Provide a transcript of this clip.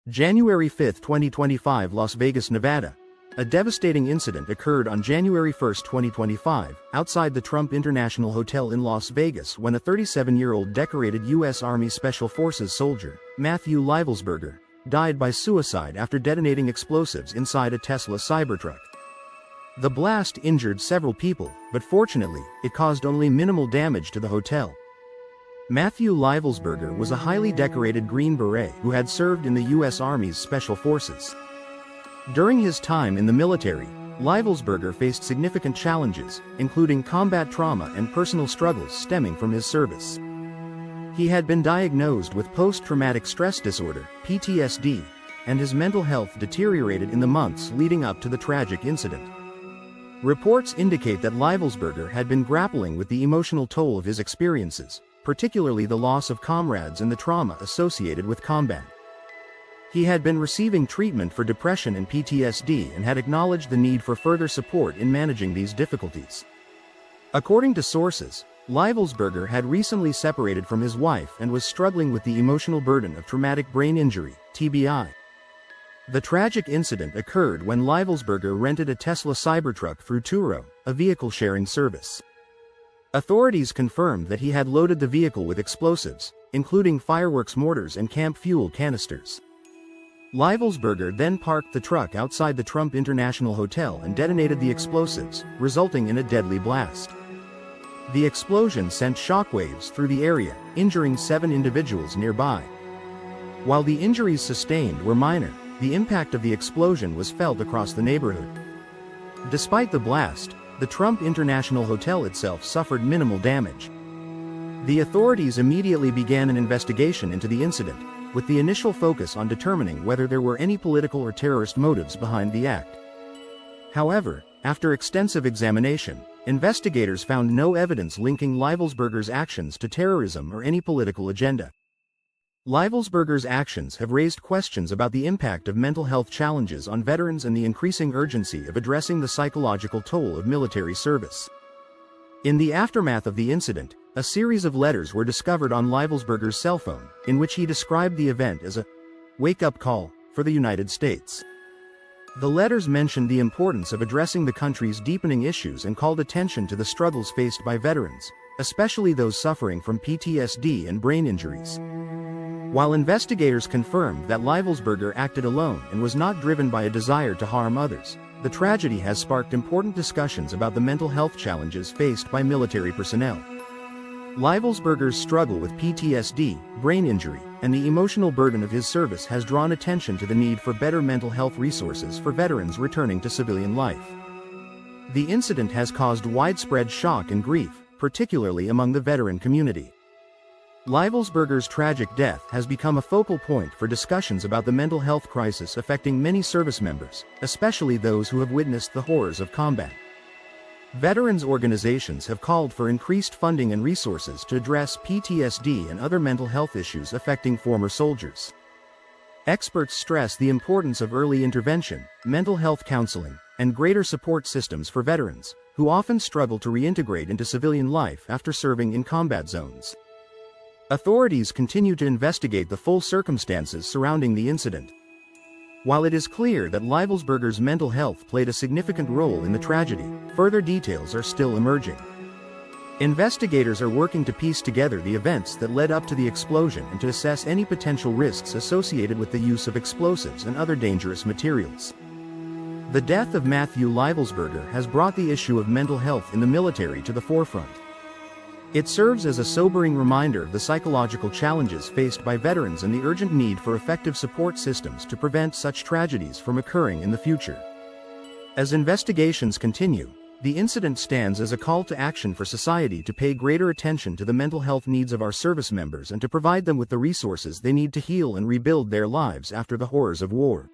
January 5, 2025, Las Vegas, Nevada. A devastating incident occurred on January 1, 2025, outside the Trump International Hotel in Las Vegas when a 37-year-old decorated U.S. Army Special Forces soldier, Matthew Livelsberger, died by suicide after detonating explosives inside a Tesla Cybertruck. The blast injured several people, but fortunately, it caused only minimal damage to the hotel. Matthew Livelsberger was a highly decorated Green Beret who had served in the U.S. Army's Special Forces. During his time in the military, Livelsberger faced significant challenges, including combat trauma and personal struggles stemming from his service. He had been diagnosed with post-traumatic stress disorder, PTSD, and his mental health deteriorated in the months leading up to the tragic incident. Reports indicate that Livelsberger had been grappling with the emotional toll of his experiences, particularly the loss of comrades and the trauma associated with combat. He had been receiving treatment for depression and PTSD and had acknowledged the need for further support in managing these difficulties. According to sources, Livelsberger had recently separated from his wife and was struggling with the emotional burden of traumatic brain injury, TBI. The tragic incident occurred when Livelsberger rented a Tesla Cybertruck through Turo, a vehicle-sharing service. Authorities confirmed that he had loaded the vehicle with explosives, including fireworks mortars and camp fuel canisters. Livelsberger then parked the truck outside the Trump International Hotel and detonated the explosives, resulting in a deadly blast. The explosion sent shockwaves through the area, injuring 7 individuals nearby. While the injuries sustained were minor, the impact of the explosion was felt across the neighborhood. Despite the blast, the Trump International Hotel itself suffered minimal damage. The authorities immediately began an investigation into the incident, with the initial focus on determining whether there were any political or terrorist motives behind the act. However, after extensive examination, investigators found no evidence linking Livelsberger's actions to terrorism or any political agenda. Livelsberger's actions have raised questions about the impact of mental health challenges on veterans and the increasing urgency of addressing the psychological toll of military service. In the aftermath of the incident, a series of letters were discovered on Livelsberger's cell phone, in which he described the event as a wake-up call for the United States. The letters mentioned the importance of addressing the country's deepening issues and called attention to the struggles faced by veterans, especially those suffering from PTSD and brain injuries. While investigators confirmed that Livelsberger acted alone and was not driven by a desire to harm others, the tragedy has sparked important discussions about the mental health challenges faced by military personnel. Livelsberger's struggle with PTSD, brain injury, and the emotional burden of his service has drawn attention to the need for better mental health resources for veterans returning to civilian life. The incident has caused widespread shock and grief, particularly among the veteran community. Livelsberger's tragic death has become a focal point for discussions about the mental health crisis affecting many service members, especially those who have witnessed the horrors of combat. Veterans organizations have called for increased funding and resources to address PTSD and other mental health issues affecting former soldiers. Experts stress the importance of early intervention, mental health counseling, and greater support systems for veterans, who often struggle to reintegrate into civilian life after serving in combat zones. Authorities continue to investigate the full circumstances surrounding the incident. While it is clear that Livelsberger's mental health played a significant role in the tragedy, further details are still emerging. Investigators are working to piece together the events that led up to the explosion and to assess any potential risks associated with the use of explosives and other dangerous materials. The death of Matthew Livelsberger has brought the issue of mental health in the military to the forefront. It serves as a sobering reminder of the psychological challenges faced by veterans and the urgent need for effective support systems to prevent such tragedies from occurring in the future. As investigations continue, the incident stands as a call to action for society to pay greater attention to the mental health needs of our service members and to provide them with the resources they need to heal and rebuild their lives after the horrors of war.